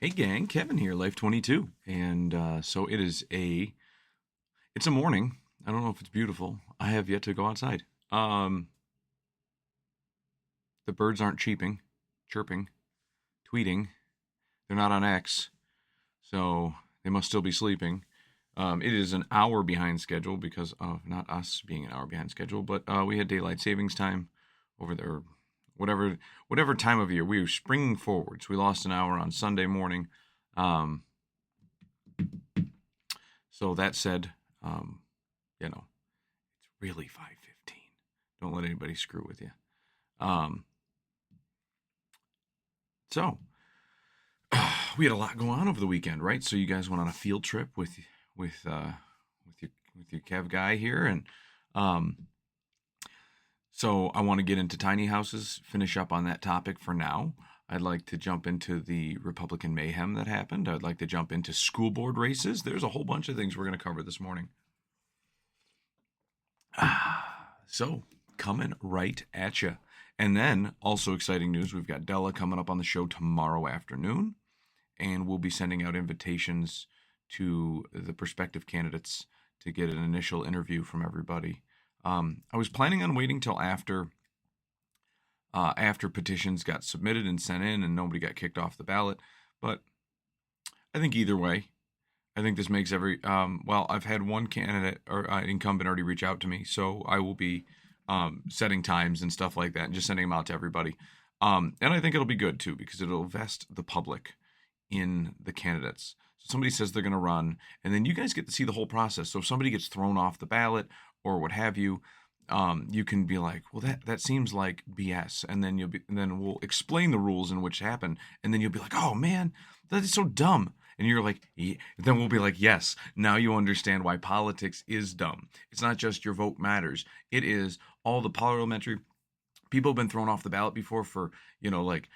Hey gang, Kevin here, Life22. And so it's a morning. I don't know if it's beautiful. I have yet to go outside. Um, the birds aren't chirping, tweeting. They're not on X, so they must still be sleeping. It is an hour behind schedule because of not us being an hour behind schedule, but we had daylight savings time over there, whatever time of year. We were springing forward, so we lost an hour on Sunday morning. Um, so that said, um, you know, it's really 5:15. Don't let anybody screw with you. Um, so we had a lot going on over the weekend, right? So you guys went on a field trip with uh, with your Kev guy here, and um, so I want to get into tiny houses, finish up on that topic for now. I'd like to jump into the Republican mayhem that happened. I'd like to jump into school board races. There's a whole bunch of things we're going to cover this morning. So, coming right at you. And then, also exciting news, we've got Della coming up on the show tomorrow afternoon, and we'll be sending out invitations to the prospective candidates to get an initial interview from everybody. I was planning on waiting till after petitions got submitted and sent in and nobody got kicked off the ballot, but I think either way, I think this makes well, I've had one candidate or incumbent already reach out to me, so I will be setting times and stuff like that and just sending them out to everybody. And I think it'll be good too because it'll vest the public in the candidates. So somebody says they're going to run, and then you guys get to see the whole process. So if somebody gets thrown off the ballot or what have you, you can be like, well, that seems like BS, and then we'll explain the rules in which happen, and then you'll be like, oh man, that is so dumb. And you're like, yeah. Then we'll be like, yes, now you understand why politics is dumb. It's not just your vote matters. It is all the parliamentary people have been thrown off the ballot before for, like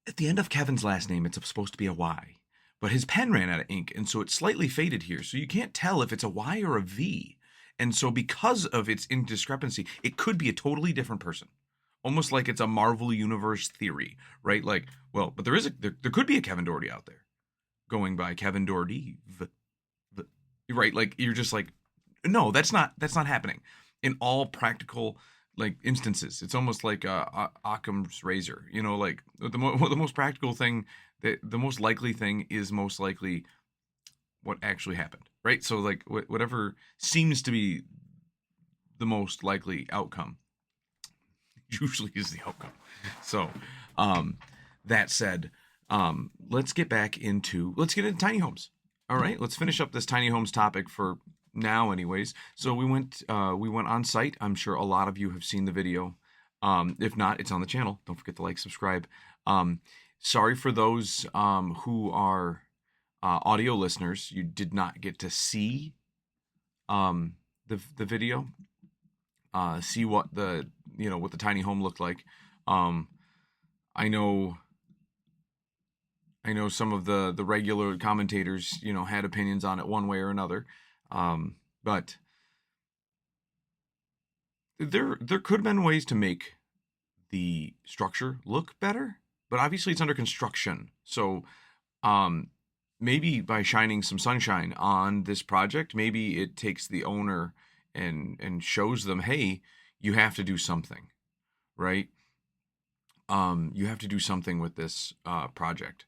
at the end of Kevin's last name, it's supposed to be a Y, but his pen ran out of ink, and so it's slightly faded here. So you can't tell if it's a Y or a V. And so because of its indiscrepancy, it could be a totally different person. Almost like it's a Marvel Universe theory, right? Like, well, but there could be a Kevin Doherty out there going by Kevin Doherty, right? Like you're just like, no, that's not happening in all practical like instances. It's almost like Occam's razor, like the most practical thing, the most likely thing is most likely what actually happened, right? So like whatever seems to be the most likely outcome usually is the outcome. So um, that said, let's get into tiny homes. All right, let's finish up this tiny homes topic for now, anyways. So we went on site. I'm sure a lot of you have seen the video. If not, it's on the channel. Don't forget to like, subscribe. Sorry for those who are audio listeners. You did not get to see the video. See what the tiny home looked like. Um, I know some of the regular commentators, had opinions on it one way or another. But there could have been ways to make the structure look better, but obviously it's under construction. So maybe by shining some sunshine on this project, maybe it takes the owner and shows them, hey, you have to do something, right? You have to do something with this project.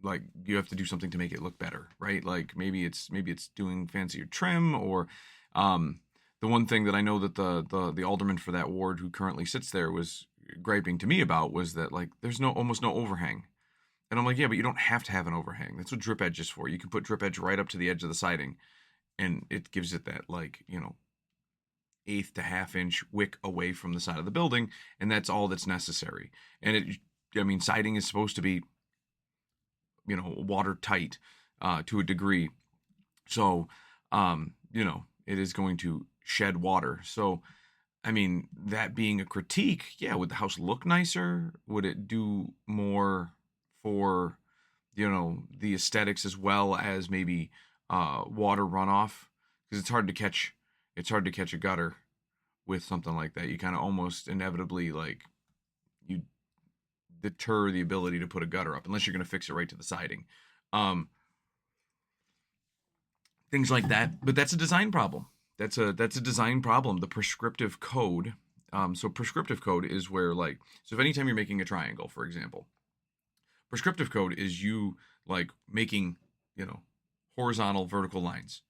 Like you have to do something to make it look better, right? Like maybe it's doing fancier trim or the one thing that I know that the alderman for that ward who currently sits there was griping to me about was that like there's almost no overhang. And I'm like, yeah, but you don't have to have an overhang. That's what drip edge is for. You can put drip edge right up to the edge of the siding and it gives it that like, eighth to half inch wick away from the side of the building, and that's all that's necessary. And siding is supposed to be, watertight to a degree. So, it is going to shed water. So, that being a critique, yeah, would the house look nicer? Would it do more for, the aesthetics as well as maybe water runoff? Because it's hard to catch a gutter with something like that. You kind of almost inevitably like deter the ability to put a gutter up unless you're going to fix it right to the siding. Um, Things like that. But that's a design problem. That's a design problem. The prescriptive code. So prescriptive code is where, like, so if anytime you're making a triangle, for example, prescriptive code is you like making, you know, horizontal vertical lines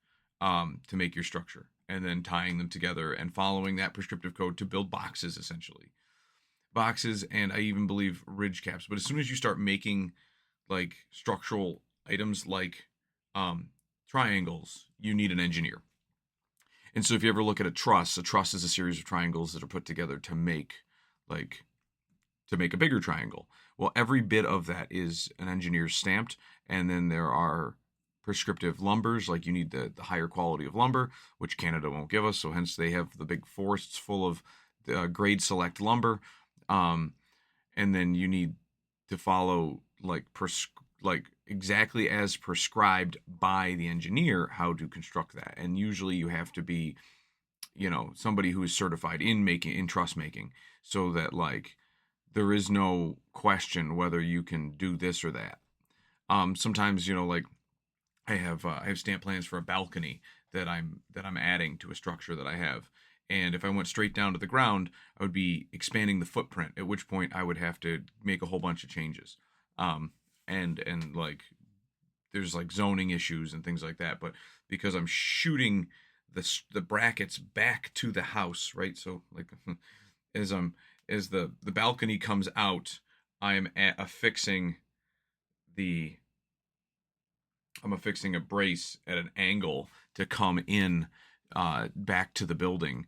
to make your structure, and then tying them together and following that prescriptive code to build boxes, essentially boxes, and I even believe ridge caps. But as soon as you start making like structural items like um, triangles, you need an engineer. And so if you ever look at a truss is a series of triangles that are put together like to make a bigger triangle. Well, every bit of that is an engineer's stamped, and then there are prescriptive lumbers, like you need the higher quality of lumber, which Canada won't give us, so hence they have the big forests full of grade select lumber. Um, and then you need to follow like exactly as prescribed by the engineer how to construct that. And usually you have to be, you know, somebody who is certified in truss making, so that like there is no question whether you can do this or that. Sometimes, you know, like I have stamp plans for a balcony that I'm adding to a structure that I have. And if I went straight down to the ground, I would be expanding the footprint, at which point I would have to make a whole bunch of changes. And like there's like zoning issues and things like that. But because I'm shooting the brackets back to the house, right? So like as the balcony comes out, affixing the I'm affixing a brace at an angle to come in back to the building,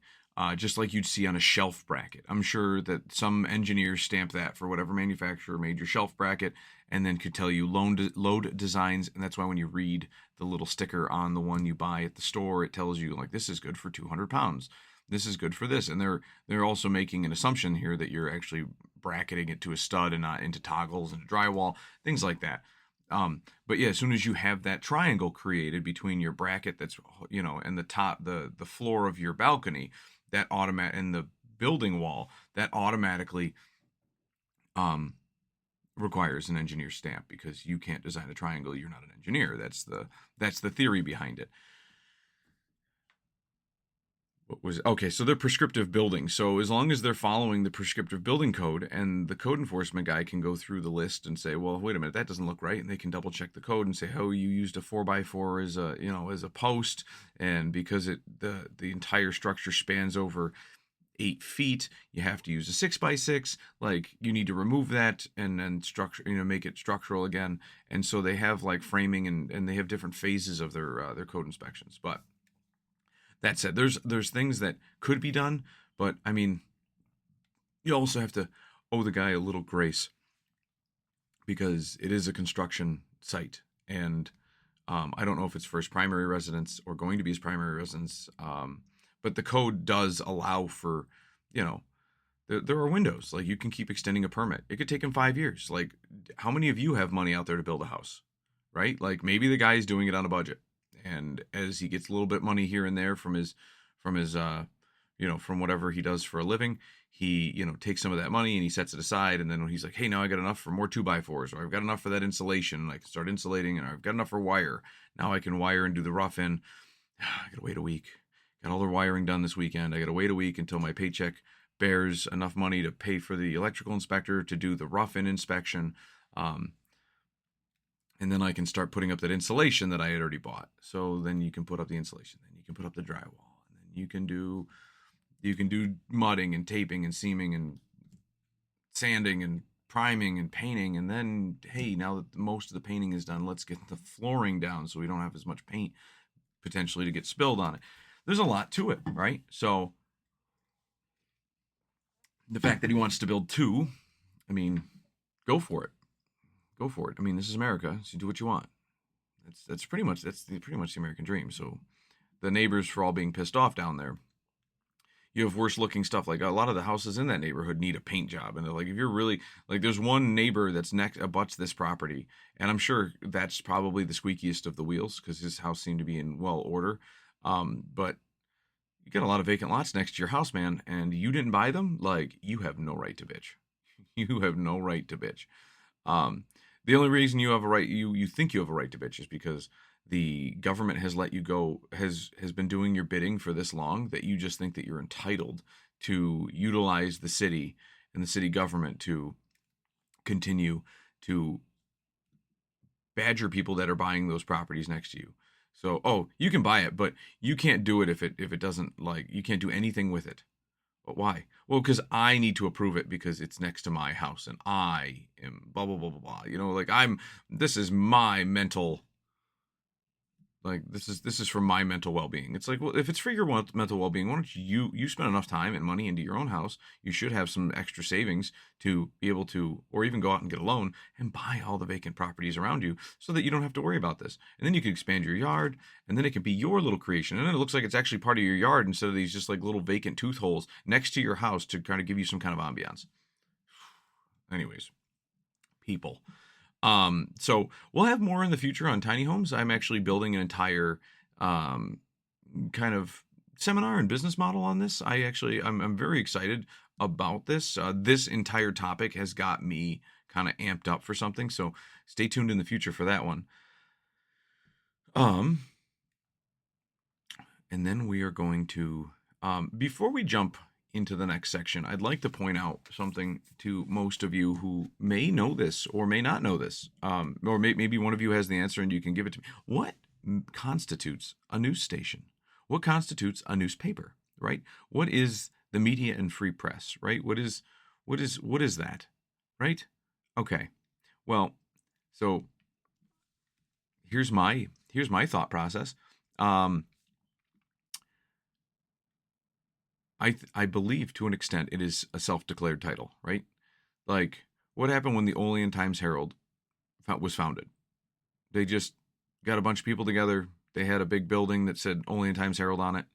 just like you'd see on a shelf bracket. I'm sure that some engineers stamp that for whatever manufacturer made your shelf bracket, and then could tell you load designs. And that's why when you read the little sticker on the one you buy at the store, it tells you like this is good for 200 pounds. This is good for this, and they're also making an assumption here that you're actually bracketing it to a stud and not into toggles and drywall, things like that. But yeah, as soon as you have that triangle created between your bracket that's, you know, and the top, the floor of your balcony, that and the building wall, that automatically requires an engineer stamp, because you can't design a triangle. You're not an engineer. That's the theory behind it. What was okay? So they're prescriptive building. So as long as they're following the prescriptive building code, and the code enforcement guy can go through the list and say, well, wait a minute, that doesn't look right, and they can double check the code and say, oh, you used a 4x4 as a, you know, as a post, and because the entire structure spans over 8 feet, you have to use a 6x6. Like you need to remove that and then structure, you know, make it structural again. And so they have like framing, and they have different phases of their code inspections. But that said, there's things that could be done, but I mean, you also have to owe the guy a little grace, because it is a construction site, and I don't know if it's for his primary residence or going to be his primary residence, but the code does allow for, you know, there are windows. Like you can keep extending a permit. It could take him 5 years. Like how many of you have money out there to build a house, right? Like maybe the guy's doing it on a budget, and as he gets a little bit money here and there from his you know, from whatever he does for a living, he, you know, takes some of that money and he sets it aside, and then when he's like, hey, now I got enough for more 2x4s, or I've got enough for that insulation, and I can start insulating, and I've got enough for wire, now I can wire and do the rough in. I gotta wait a week. Got all the wiring done this weekend. I gotta wait a week until my paycheck bears enough money to pay for the electrical inspector to do the rough in inspection. And then I can start putting up that insulation that I had already bought. So then you can put up the insulation, then you can put up the drywall, and then you can do mudding and taping and seaming and sanding and priming and painting. And then, hey, now that most of the painting is done, let's get the flooring down so we don't have as much paint potentially to get spilled on it. There's a lot to it, right? So the fact that he wants to build two, I mean, go for it. Go for it. I mean, this is America, so you do what you want. That's pretty much the American dream. So the neighbors, for all being pissed off down there, you have worse looking stuff. Like a lot of the houses in that neighborhood need a paint job, and they're like, if you're really like, there's one neighbor that's abuts this property, and I'm sure that's probably the squeakiest of the wheels because his house seemed to be in well order. But you got a lot of vacant lots next to your house, man, and you didn't buy them. Like, you have no right to bitch. You have no right to bitch. Um, the only reason you have a right, you think you have a right to bitch, is because the government has let you go, has been doing your bidding for this long, that you just think that you're entitled to utilize the city and the city government to continue to badger people that are buying those properties next to you. So, oh, you can buy it, but you can't do it if it doesn't, like, you can't do anything with it. But why? Well, because I need to approve it because it's next to my house and I am blah blah blah blah blah. Like, this is my mental, like, this is for my mental well-being. It's like, well, if it's for your mental well-being, why don't you spend enough time and money into your own house? You should have some extra savings to be able to, or even go out and get a loan and buy all the vacant properties around you, so that you don't have to worry about this. And then you can expand your yard, and then it can be your little creation, and then it looks like it's actually part of your yard instead of these just like little vacant tooth holes next to your house to kind of give you some kind of ambiance. Anyways, people. So we'll have more in the future on tiny homes. I'm actually building an entire um, kind of seminar and business model on this. I'm very excited about this. This entire topic has got me kind of amped up for something. So stay tuned in the future for that one. And then we are going to, before we jump into the next section, I'd like to point out something to most of you who may know this or may not know this, or maybe one of you has the answer and you can give it to me. What constitutes a news station? What constitutes a newspaper, right? What is the media and free press, right? What is that, right? Okay. Well, so here's my thought process. I believe to an extent it is a self-declared title, right? Like, what happened when the Olean Times-Herald was founded? They just got a bunch of people together. They had a big building that said Olean Times-Herald on it.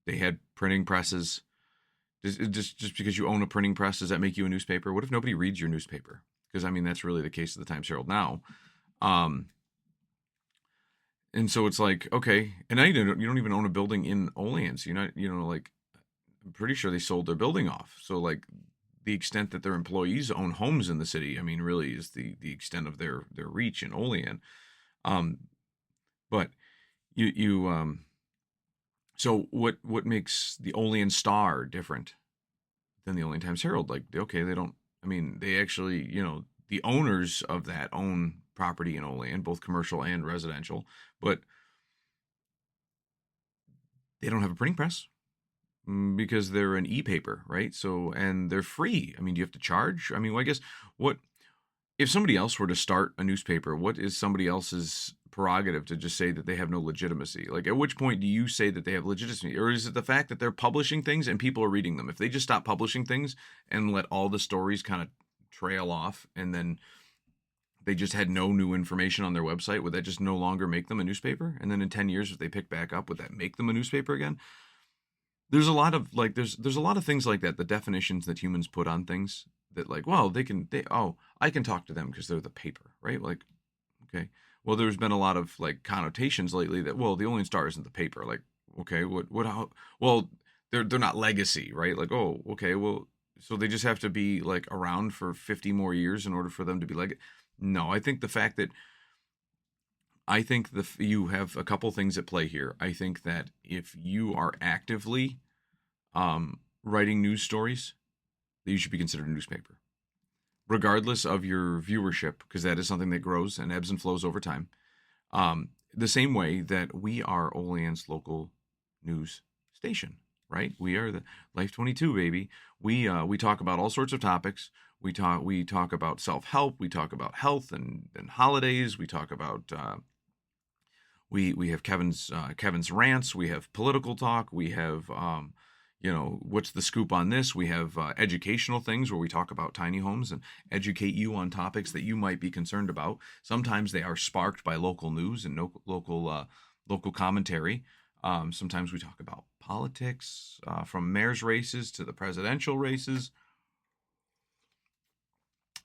They had printing presses. Just because you own a printing press, does that make you a newspaper? What if nobody reads your newspaper? Because, I mean, that's really the case of the Times-Herald now. And so it's like, okay, and now you don't even own a building in Olean. So you're not, like, I'm pretty sure they sold their building off. So, like, the extent that their employees own homes in the city, I mean, really is the extent of their reach in Olean. But so what makes the Olean Star different than the Olean Times-Herald? Like, okay, they don't, I mean, they actually, the owners of that own property in Olean, both commercial and residential, but they don't have a printing press because they're an e-paper, right? So, and they're free. I mean, do you have to charge? I mean, well, I guess what if somebody else were to start a newspaper? What is somebody else's prerogative to just say that they have no legitimacy? Like, at which point do you say that they have legitimacy? Or is it the fact that they're publishing things and people are reading them? If they just stop publishing things and let all the stories kind of trail off, and then they just had no new information on their website, would that just no longer make them a newspaper? And then in 10 years, if they pick back up, would that make them a newspaper again? There's a lot of there's a lot of things like that, the definitions that humans put on things, that, like, well, I can talk to them because they're the paper, right? Like, okay, well, there's been a lot of, like, connotations lately that, well, the Olean Star isn't the paper. Like, okay, how, well, they're not legacy, right? Like, oh, okay, well, so they just have to be, like, around for 50 more years in order for them to be no. I think you have a couple things at play here. I think that if you are actively writing news stories, that you should be considered a newspaper, regardless of your viewership, because that is something that grows and ebbs and flows over time. The same way that we are Olean's local news station, right? We are the Life22, baby. We talk about all sorts of topics. We talk about self-help. We talk about health and holidays. We talk about we have Kevin's rants. We have political talk. We have what's the scoop on this? We have educational things where we talk about tiny homes and educate you on topics that you might be concerned about. Sometimes they are sparked by local news and local commentary. Sometimes we talk about politics, from mayor's races to the presidential races,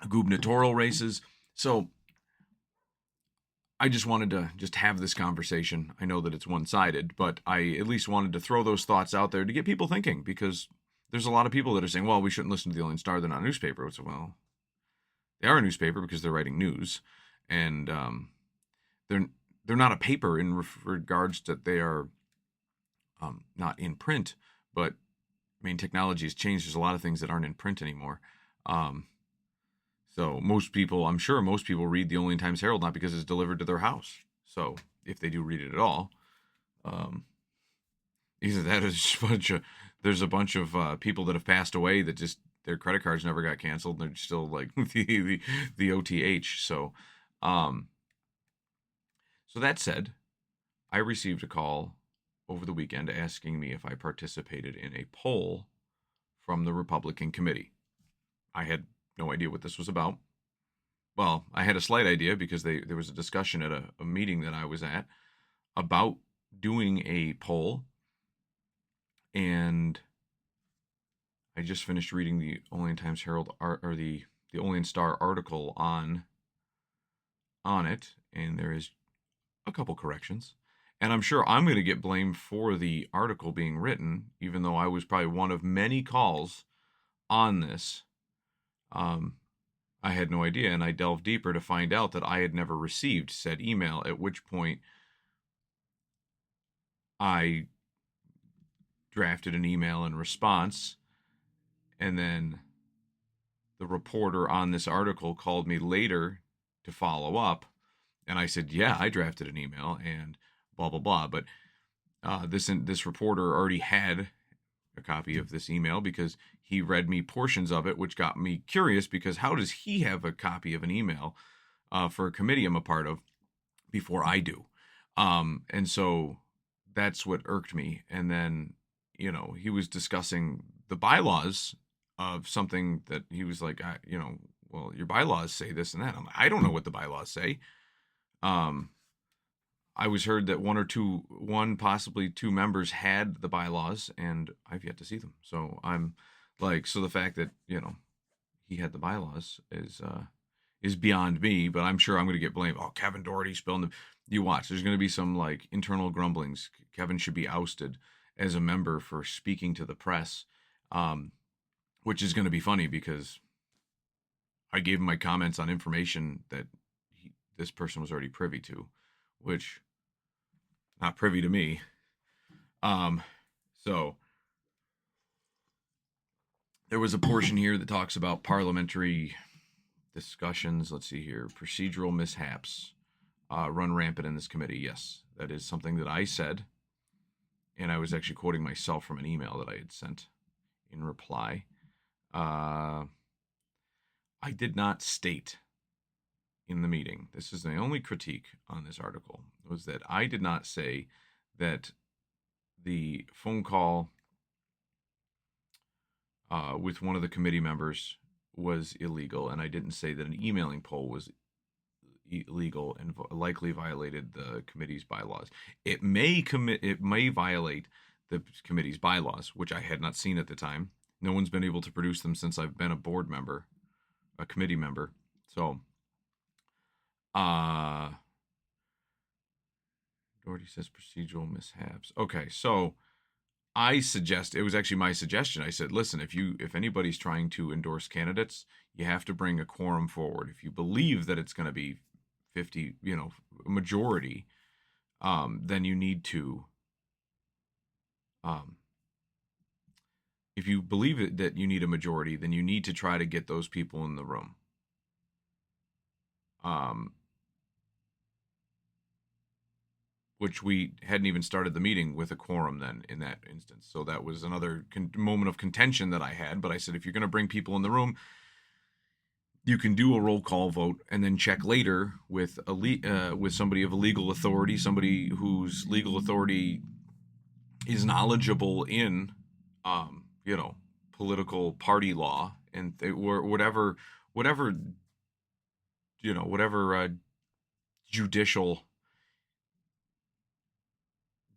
gubernatorial races. So I just wanted to just have this conversation. I know that it's one-sided, but I at least wanted to throw those thoughts out there to get people thinking, because there's a lot of people that are saying, well, we shouldn't listen to the Alien Star. They're not a newspaper. It's, well, they are a newspaper because they're writing news, and they're they're not a paper in regards that they are not in print. But I mean, technology has changed. There's a lot of things that aren't in print anymore. So most people, I'm sure most people read the Olean Times Herald not because it's delivered to their house. So if they do read it at all, either that is there's a bunch of people that have passed away that just their credit cards never got canceled. And they're still like the OTH. So that said, I received a call over the weekend asking me if I participated in a poll from the Republican committee. I had no idea what this was about. Well, I had a slight idea because there was a discussion at a meeting that I was at about doing a poll, and I just finished reading the Olean Times Herald or the Olean Star article on it, and there is a couple corrections. And I'm sure I'm going to get blamed for the article being written, even though I was probably one of many calls on this. I had no idea, and I delved deeper to find out that I had never received said email, at which point I drafted an email in response, and then the reporter on this article called me later to follow up, and I said, yeah, I drafted an email, and blah, blah, blah. But this reporter already had a copy of this email because he read me portions of it, which got me curious because how does he have a copy of an email for a committee I'm a part of before I do? And so that's what irked me. And then, he was discussing the bylaws of something that he was like, well, your bylaws say this and that. I'm like, I don't know what the bylaws say. I was heard that one, possibly two members had the bylaws, and I've yet to see them. So I'm like, so the fact that, he had the bylaws is beyond me, but I'm sure I'm going to get blamed. Oh, Kevin Doherty spilling them. You watch, there's going to be some like internal grumblings. Kevin should be ousted as a member for speaking to the press, which is going to be funny because I gave him my comments on information that this person was already privy to, which not privy to me. So there was a portion here that talks about parliamentary discussions. Let's see here. Procedural mishaps run rampant in this committee. Yes, that is something that I said. And I was actually quoting myself from an email that I had sent in reply. I did not state in the meeting, this is the only critique on this article, was that I did not say that the phone call with one of the committee members was illegal, and I didn't say that an emailing poll was illegal and likely violated the committee's bylaws. It may violate the committee's bylaws, which I had not seen at the time. No one's been able to produce them since I've been a board member, a committee member. So Doherty says procedural mishaps. Okay, so it was actually my suggestion. I said, listen, if anybody's trying to endorse candidates, you have to bring a quorum forward. If you believe that it's going to be 50, majority, then you need to, if you believe that you need a majority, then you need to try to get those people in the room. Which we hadn't even started the meeting with a quorum then in that instance. So that was another moment of contention that I had. But I said, if you're going to bring people in the room, you can do a roll call vote and then check later with somebody of a legal authority, somebody whose legal authority is knowledgeable in, political party law and whatever judicial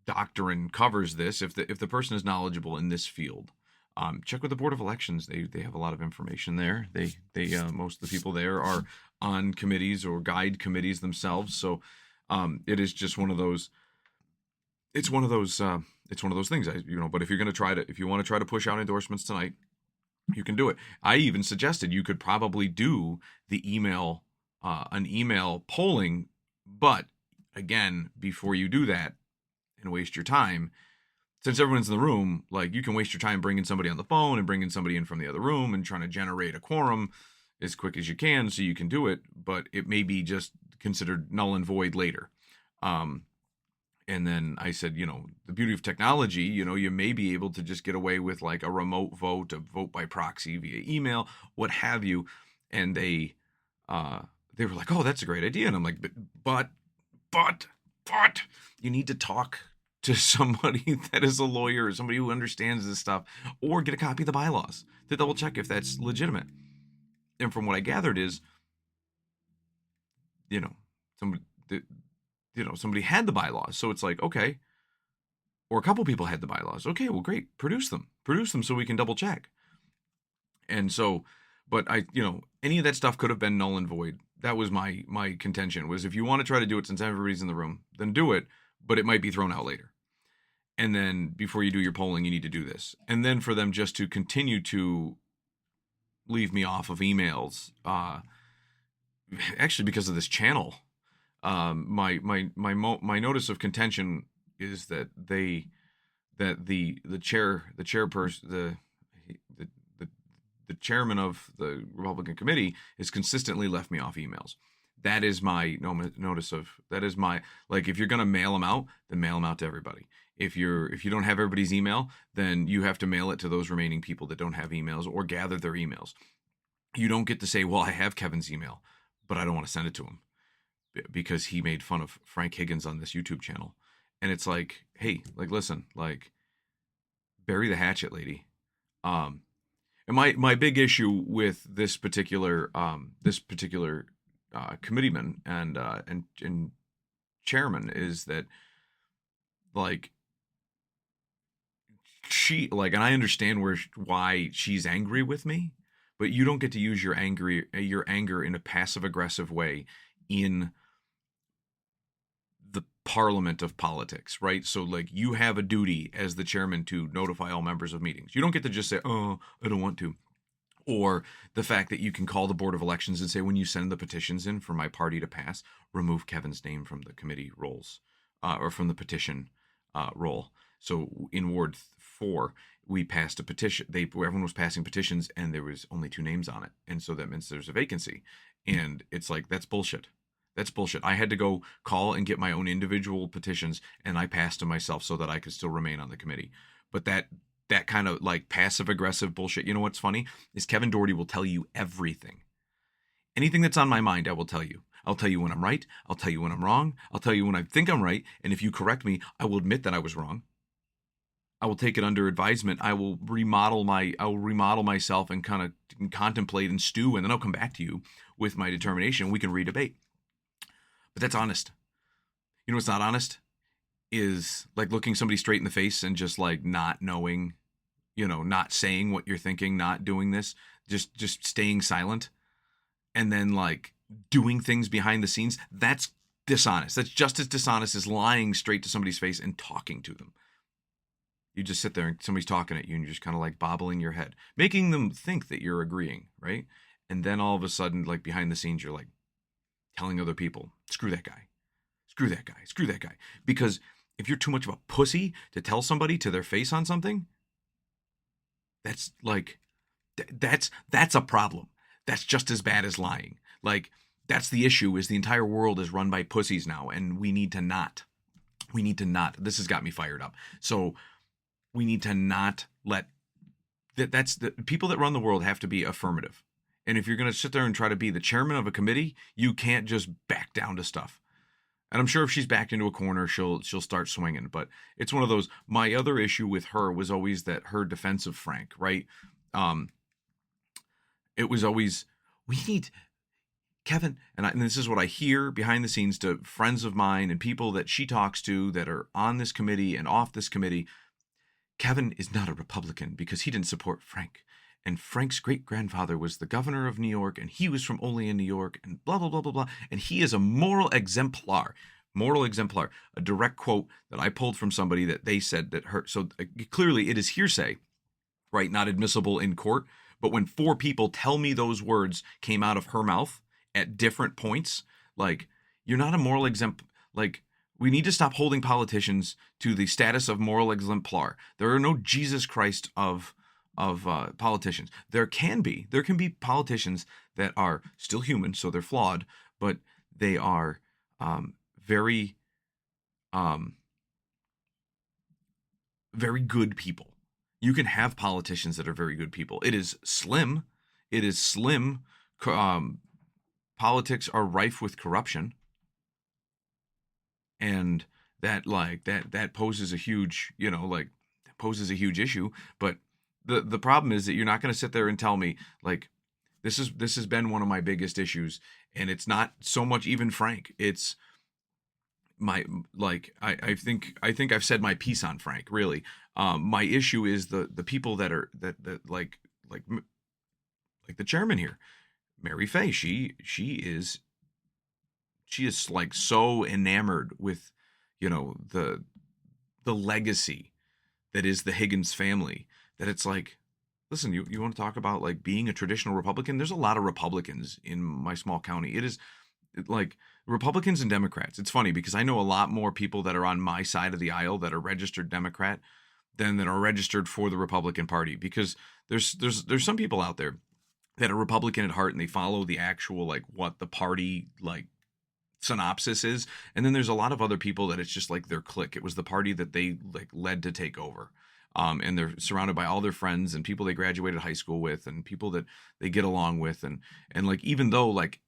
doctrine covers this. If the person is knowledgeable in this field, check with the Board of Elections. They have a lot of information there. They most of the people there are on committees or guide committees themselves. So it is just one of those. It's one of those it's one of those things. But if you want to try to push out endorsements tonight, you can do it. I even suggested you could probably do the an email polling, but again, before you do that and waste your time, since everyone's in the room, like, you can waste your time bringing somebody on the phone and bringing somebody in from the other room and trying to generate a quorum as quick as you can so you can do it, but it may be just considered null and void later. And then I said, the beauty of technology, you may be able to just get away with like a remote vote, a vote by proxy via email, what have you. And they were like, oh, that's a great idea. And I'm like, but you need to talk to somebody that is a lawyer, or somebody who understands this stuff, or get a copy of the bylaws to double check if that's legitimate. And from what I gathered is, somebody had the bylaws. So it's like, okay, or a couple people had the bylaws. Okay, well, great. Produce them so we can double check. And so, but any of that stuff could have been null and void. That was my contention, was if you want to try to do it since everybody's in the room, then do it, but it might be thrown out later. And then before you do your polling, you need to do this. And then for them just to continue to leave me off of emails, actually because of this channel, my notice of contention is that the chairman of the Republican committee has consistently left me off emails. That is my notice of, like, if you're going to mail them out, then mail them out to everybody. If you don't have everybody's email, then you have to mail it to those remaining people that don't have emails, or gather their emails. You don't get to say, well, I have Kevin's email, but I don't want to send it to him because he made fun of Frank Higgins on this YouTube channel. And it's like, hey, like, listen, like, bury the hatchet, lady. And my big issue with this particular committeeman and chairman is that, like, she, like, and I understand why she's angry with me, but you don't get to use your anger in a passive aggressive way in the parliament of politics, right? So, like, you have a duty as the chairman to notify all members of meetings. You don't get to just say, oh, I don't want to. Or the fact that you can call the Board of Elections and say, when you send the petitions in for my party to pass, remove Kevin's name from the committee rolls, or from the petition roll. So in Ward 4, we passed a petition. Everyone was passing petitions, and there was only 2 names on it. And so that means there's a vacancy. And it's like, that's bullshit. That's bullshit. I had to go call and get my own individual petitions, and I passed them myself so that I could still remain on the committee. But that kind of, like, passive aggressive bullshit. You know what's funny is Kevin Doherty will tell you everything. Anything that's on my mind, I will tell you. I'll tell you when I'm right. I'll tell you when I'm wrong. I'll tell you when I think I'm right. And if you correct me, I will admit that I was wrong. I will take it under advisement. I will remodel myself and kind of contemplate and stew, and then I'll come back to you with my determination. We can redebate. But that's honest. You know what's not honest? Is, like, looking somebody straight in the face and just, like, not knowing, not saying what you're thinking, not doing this, just staying silent, and then, like, doing things behind the scenes. That's dishonest. That's just as dishonest as lying straight to somebody's face and talking to them. You just sit there and somebody's talking at you and you're just kind of, like, bobbling your head, making them think that you're agreeing, right? And then all of a sudden, like, behind the scenes, you're, like, telling other people, screw that guy, screw that guy, screw that guy. Because if you're too much of a pussy to tell somebody to their face on something, that's, like, that's a problem. That's just as bad as lying. Like, that's the issue, is the entire world is run by pussies now, and we need to not. This has got me fired up. So we need to not let that's the people that run the world have to be affirmative. And if you're going to sit there and try to be the chairman of a committee, you can't just back down to stuff. And I'm sure if she's backed into a corner, she'll start swinging. But it's one of those. My other issue with her was always that her defense of Frank, right? It was always, we need Kevin, and this is what I hear behind the scenes to friends of mine and people that she talks to that are on this committee and off this committee. Kevin is not a Republican because he didn't support Frank. And Frank's great-grandfather was the governor of New York, and he was from only in New York, and blah, blah, blah, blah, blah. And he is a moral exemplar. Moral exemplar, a direct quote that I pulled from somebody that they said that hurt. So clearly it is hearsay, right? Not admissible in court. But when four people tell me those words came out of her mouth at different points, like, you're not a moral exemplar. Like, we need to stop holding politicians to the status of moral exemplar. There are no Jesus Christ of politicians. There can be politicians that are still human, so they're flawed, but they are very very good people. You can have politicians that are very good people. It is slim. It is slim. Politics are rife with corruption, and that poses a huge, poses a huge issue. But the problem is that you're not going to sit there and tell me, like, this has been one of my biggest issues, and it's not so much even Frank. It's my, like, I think I've said my piece on Frank, really. My issue is the people that are that like the chairman here, Mary Fay. She is like so enamored with, the legacy that is the Higgins family, that it's like, listen, you want to talk about like being a traditional Republican? There's a lot of Republicans in my small county. It is like Republicans and Democrats. It's funny because I know a lot more people that are on my side of the aisle that are registered Democrat than that are registered for the Republican Party, because there's some people out there that are Republican at heart and they follow the actual, like, what the party, like, synopsis is, and then there's a lot of other people that it's just like their clique. It was the party that they, like, led to take over, and they're surrounded by all their friends and people they graduated high school with and people that they get along with, and like, even though, like,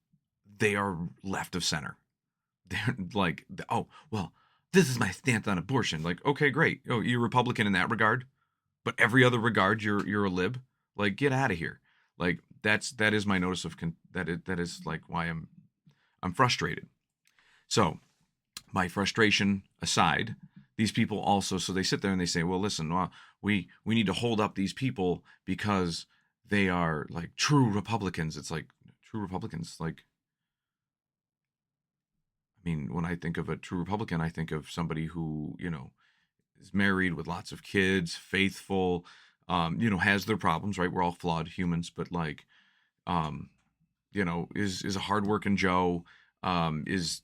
they are left of center, they're like, oh well, this is my stance on abortion. Like, okay, great. Oh, you're Republican in that regard, but every other regard you're a lib. Like, get out of here. Like, that is my notice of that is like why I'm frustrated. So, my frustration aside, these people also, so they sit there and they say, well, listen, we need to hold up these people because they are, like, true Republicans. It's like, true Republicans, like, I mean, when I think of a true Republican, I think of somebody who, is married with lots of kids, faithful, has their problems, right? We're all flawed humans, but, like, is a hardworking Joe, is,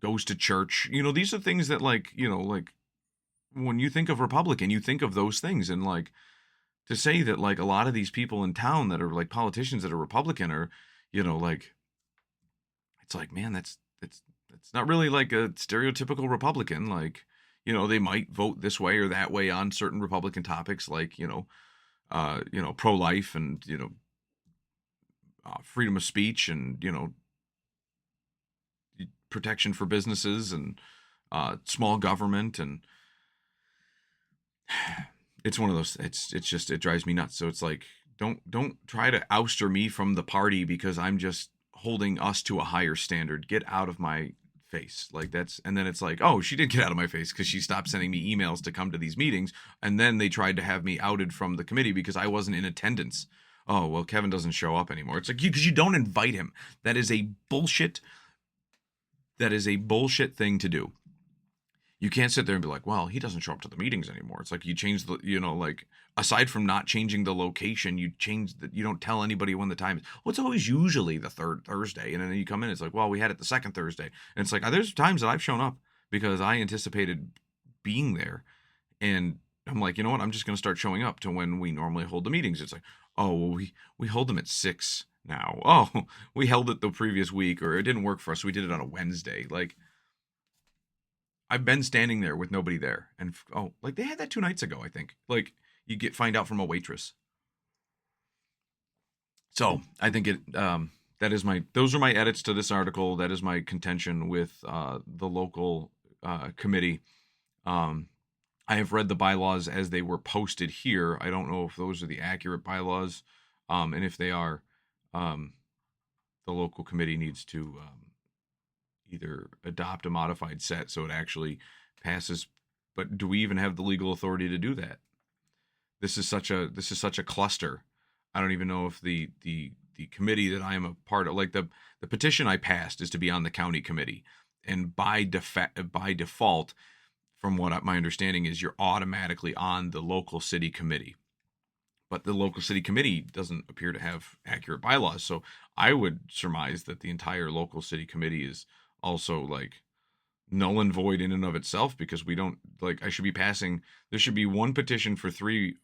goes to church. These are things that, like, like, when you think of Republican, you think of those things. And, like, to say that, like, a lot of these people in town that are, like, politicians that are Republican are, like, it's like, man, that's not really like a stereotypical Republican. Like, they might vote this way or that way on certain Republican topics, like, pro-life and, freedom of speech and, protection for businesses and small government. And it's one of those, it's just, it drives me nuts. So it's like, don't try to ouster me from the party because I'm just holding us to a higher standard. Get out of my face. Like, and then it's like, oh, she did get out of my face because she stopped sending me emails to come to these meetings. And then they tried to have me outed from the committee because I wasn't in attendance. Oh, well, Kevin doesn't show up anymore. It's like, because you don't invite him. That is a bullshit thing to do. You can't sit there and be like, well, he doesn't show up to the meetings anymore. It's like, you change the, like, aside from not changing the location, you don't tell anybody when the time is. Well, it's always usually the third Thursday. And then you come in, it's like, well, we had it the second Thursday. And it's like, there's times that I've shown up because I anticipated being there. And I'm like, you know what? I'm just going to start showing up to when we normally hold the meetings. It's like, oh, well, we hold them at 6 now. Oh, we held it the previous week, or it didn't work for us, so we did it on a Wednesday. Like, I've been standing there with nobody there, and like, they had that 2 nights ago, I think. Like, you find out from a waitress. So I think those are my edits to this article. That is my contention with the local committee. I have read the bylaws as they were posted here. I don't know if those are the accurate bylaws, and if they are, the local committee needs to either adopt a modified set so it actually passes. But do we even have the legal authority to do that? This is such a cluster. I don't even know if the the committee that I am a part of, like the petition I passed is to be on the county committee, and by default, from what my understanding is, you're automatically on the local city committee. But the local city committee doesn't appear to have accurate bylaws, so I would surmise that the entire local city committee is also like null and void in and of itself, because we don't, like, I should be passing, there should be one petition for three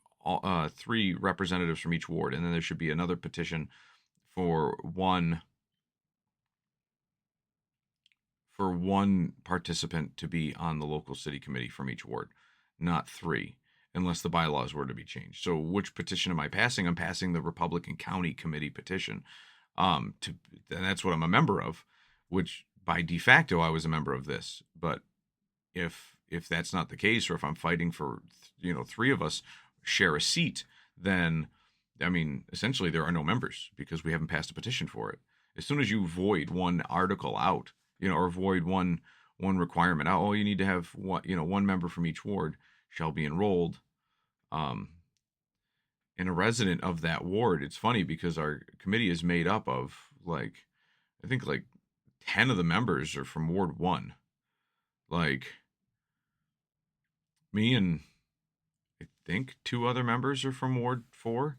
representatives from each ward, and then there should be another petition for one participant to be on the local city committee from each ward, not three, unless the bylaws were to be changed. So which petition am I passing? I'm passing the Republican County Committee petition, and that's what I'm a member of, which by de facto I was a member of this. But if that's not the case, or if I'm fighting for, three of us share a seat, then I mean, essentially there are no members because we haven't passed a petition for it. As soon as you void one article out, or void one requirement out, you need to have one member from each ward shall be enrolled, and a resident of that ward. It's funny because our committee is made up of I think 10 of the members are from Ward 1. Like, me and I think 2 other members are from Ward 4.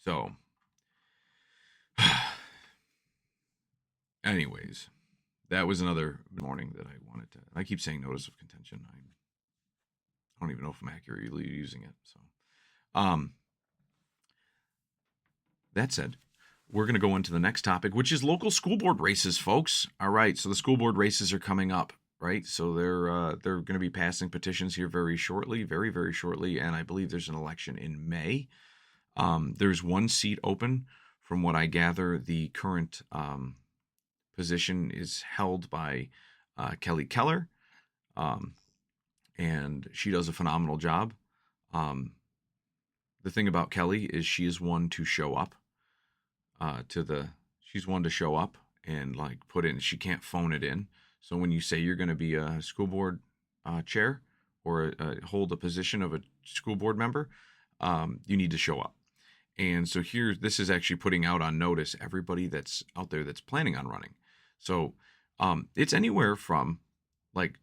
So, anyways, that was another morning that I wanted to. I keep saying notice of contention. I don't even know if I'm accurately using it. So, that said, we're going to go into the next topic, which is local school board races, folks. All right, so the school board races are coming up, right? So they're going to be passing petitions here very shortly, very, very shortly, and I believe there's an election in May. There's one seat open. From what I gather, the current position is held by Kelly Keller, and she does a phenomenal job. The thing about Kelly is she is one to show up she's one to show up and put in. She can't phone it in. So when you say you're going to be a school board chair or hold a position of a school board member, you need to show up. And so this is actually putting out on notice everybody that's out there that's planning on running. So it's anywhere from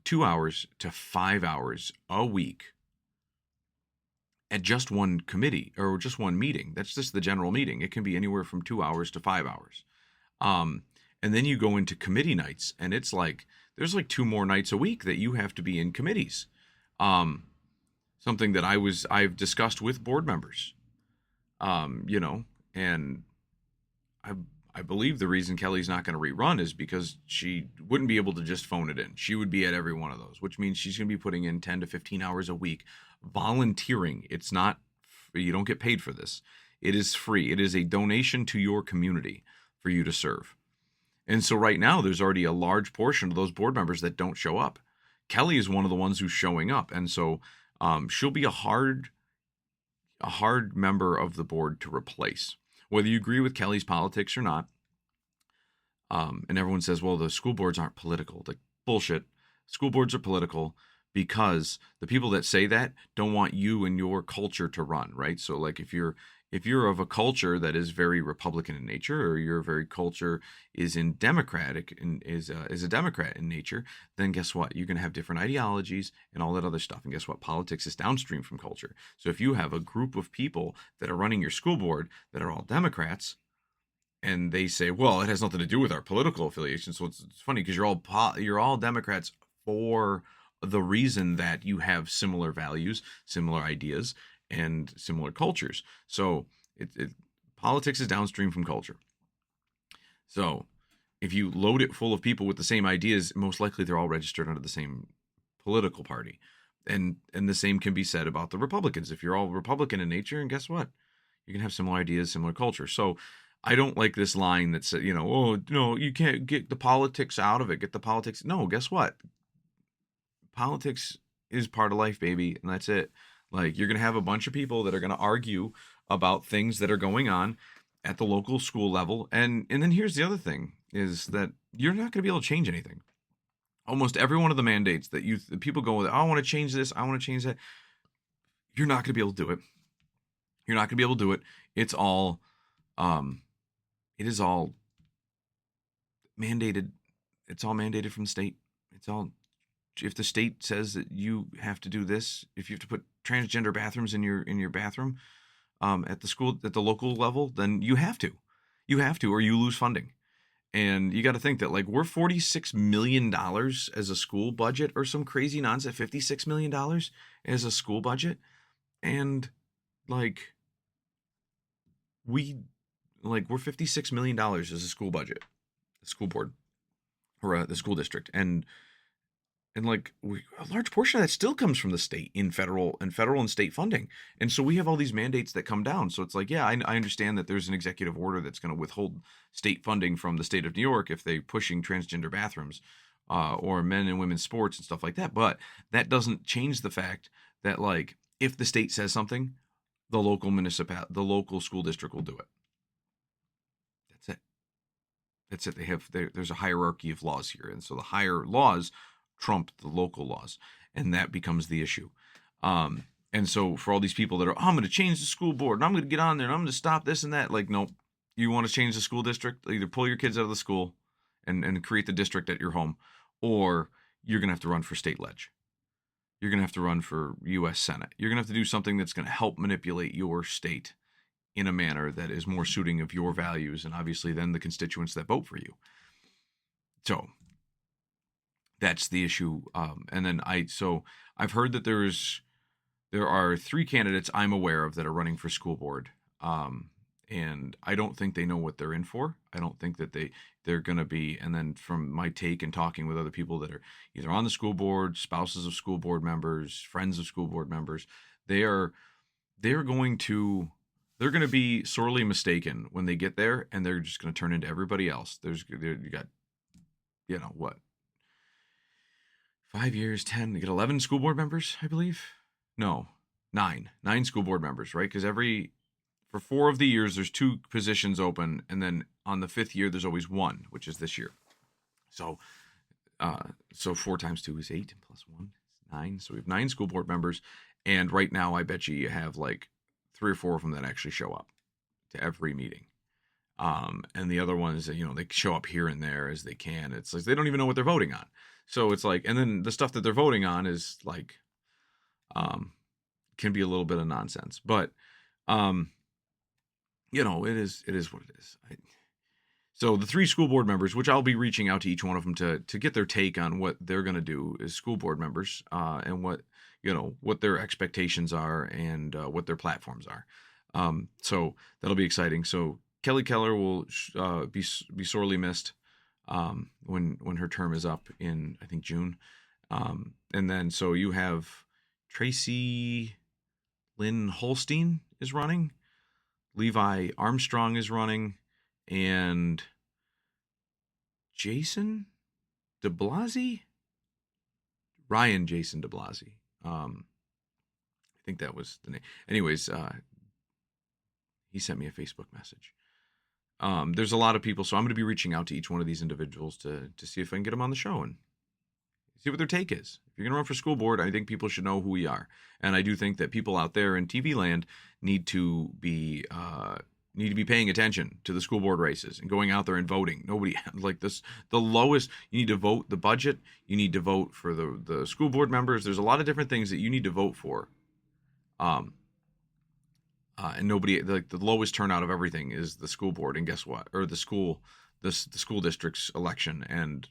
2 hours to 5 hours a week at just one committee or just one meeting. That's just the general meeting. It can be anywhere from 2 hours to 5 hours. And then you go into committee nights, and it's there's 2 more nights a week that you have to be in committees. Something that I've discussed with board members. And I believe the reason Kelly's not going to rerun is because she wouldn't be able to just phone it in. She would be at every one of those, which means she's going to be putting in 10 to 15 hours a week volunteering. It's not, you don't get paid for this. It is free. It is a donation to your community for you to serve. And so right now there's already a large portion of those board members that don't show up. Kelly is one of the ones who's showing up. And so she'll be a hard member of the board to replace, whether you agree with Kelly's politics or not. And everyone says, well, the school boards aren't political. Bullshit. School boards are political because the people that say that don't want you and your culture to run, right? So if you're of a culture that is very Republican in nature, or your very culture is in Democratic and is a Democrat in nature, then guess what? You're going to have different ideologies and all that other stuff. And guess what? Politics is downstream from culture. So if you have a group of people that are running your school board that are all Democrats, and they say, well, it has nothing to do with our political affiliation. So it's funny because you're all Democrats for the reason that you have similar values, similar ideas, and similar cultures. So politics is downstream from culture. So if you load it full of people with the same ideas, most likely they're all registered under the same political party. And the same can be said about the Republicans. If you're all Republican in nature, and guess what? You can have similar ideas, similar culture. So I don't like this line that says, oh, no, you can't get the politics out of it. Get the politics. No, guess what? Politics is part of life, baby. And that's it. You're going to have a bunch of people that are going to argue about things that are going on at the local school level. And then here's the other thing is that you're not going to be able to change anything. Almost every one of the mandates that people go with, I want to change this, I want to change that. You're not going to be able to do it You're not going to be able to do it. It's all, um, it is all mandated. It's all mandated from the state. It's all, if the state says that you have to do this, if you have to put transgender bathrooms in your bathroom, at the school, at the local level, then you have to, or you lose funding. And you got to think that, like, we're $46 million as a school budget or some crazy nonsense, $56 million as a school budget. And like, we, we're $56 million as a school budget, the school board, or the school district. And like, a large portion of that still comes from the state in federal and state funding. And so we have all these mandates that come down. So it's like, yeah, I understand that there's an executive order that's going to withhold state funding from the state of New York if they're pushing transgender bathrooms, or men and women's sports and stuff like that. But that doesn't change the fact that, like, if the state says something, the the local school district will do it. That's it. That's it. There's a hierarchy of laws here. And so the higher laws trump the local laws, and that becomes the issue. And so for all these people that are, oh, I'm going to change the school board, and I'm going to get on there, and I'm going to stop this and that, like, nope. You want to change the school district? Either pull your kids out of the school and create the district at your home, or you're going to have to run for state ledge. You're going to have to run for U.S. Senate. You're going to have to do something that's going to help manipulate your state in a manner that is more suiting of your values, and obviously then the constituents that vote for you. So that's the issue. And then I've heard that there are 3 candidates I'm aware of that are running for school board. And I don't think they know what they're in for. I don't think that they're going to be. And then from my take and talking with other people that are either on the school board, spouses of school board members, friends of school board members, they're going to be sorely mistaken when they get there, and they're just going to turn into everybody else. You got, what, 5 years, 10, you get 11 school board members, I believe. No, 9 school board members, right? Because for 4 of the years, there's 2 positions open, and then on the 5th year, there's always 1, which is this year. So 4 times 2 is 8, plus 1 is 9. So we have 9 school board members, and right now, I bet you have like 3 or 4 of them that actually show up to every meeting. And the other ones, they show up here and there as they can. It's like they don't even know what they're voting on. So it's like, and then the stuff that they're voting on is like, can be a little bit of nonsense. But it is what it is. So the 3 school board members, which I'll be reaching out to each one of them to get their take on what they're going to do as school board members, and what their expectations are, and what their platforms are. So that'll be exciting. So Kelly Keller will be sorely missed when her term is up in, I think, June. And then so you have Tracy Lynn Holstein is running, Levi Armstrong is running, and Jason DeBlasi? Ryan Jason DeBlasi. I think that was the name. Anyways, he sent me a Facebook message. There's a lot of people, so I'm going to be reaching out to each one of these individuals to see if I can get them on the show and see what their take is. If you're going to run for school board, I think people should know who we are. And I do think that people out there in TV land need to be paying attention to the school board races and going out there and voting. Nobody, like this, the lowest, you need to vote the budget. You need to vote for the school board members. There's a lot of different things that you need to vote for. And nobody, like, the lowest turnout of everything is the school board. And guess what? Or the school district's election. And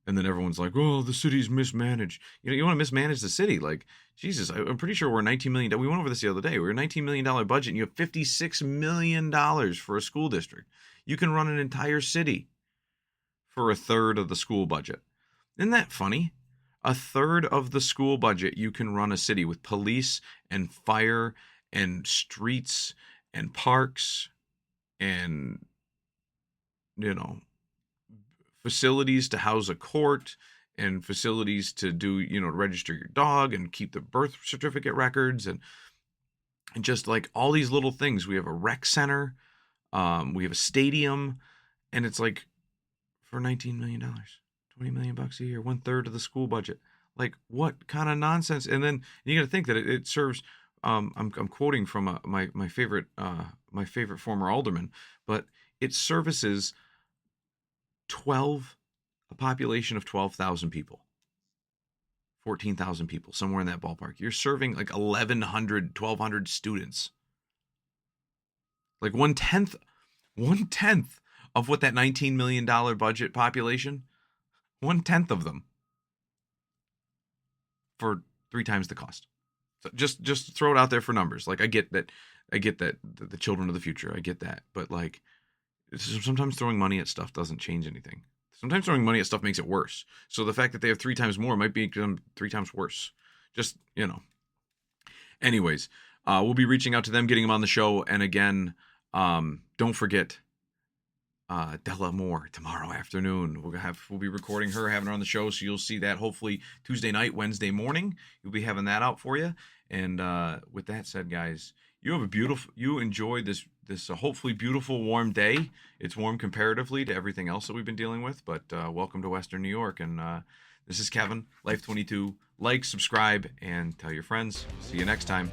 then everyone's like, oh, the city's mismanaged. You want to mismanage the city. Like, Jesus, I'm pretty sure we're $19 million. We went over this the other day. We're a $19 million budget, and you have $56 million for a school district. You can run an entire city for a third of the school budget. Isn't that funny? A third of the school budget, you can run a city with police and fire and streets and parks and, facilities to house a court and facilities to do, register your dog and keep the birth certificate records and just like all these little things. We have a rec center. We have a stadium, and it's like for $19 million, $20 million a year, 1/3 of the school budget. Like, what kind of nonsense? And then you got to think that it serves I'm quoting from my favorite former alderman, but it services 12 a population of 12,000 people, 14,000 people, somewhere in that ballpark. You're serving like 1,100, 1,200 students, like one tenth of what that $19 million budget population, one tenth of them for 3 times the cost. So just throw it out there for numbers. Like I get that the children of the future. I get that, but like sometimes throwing money at stuff doesn't change anything. Sometimes throwing money at stuff makes it worse. So the fact that they have 3 times more might be 3 times worse. Just Anyways, we'll be reaching out to them, getting them on the show, and again, don't forget Della Moore tomorrow afternoon. We'll be recording her, having her on the show, so you'll see that hopefully Tuesday night, Wednesday morning. You'll be having that out for you. And with that said, guys, you enjoy this hopefully beautiful warm day. It's warm comparatively to everything else that we've been dealing with, but welcome to Western New York. And this is Kevin, Life22. Like, subscribe, and tell your friends. See you next time.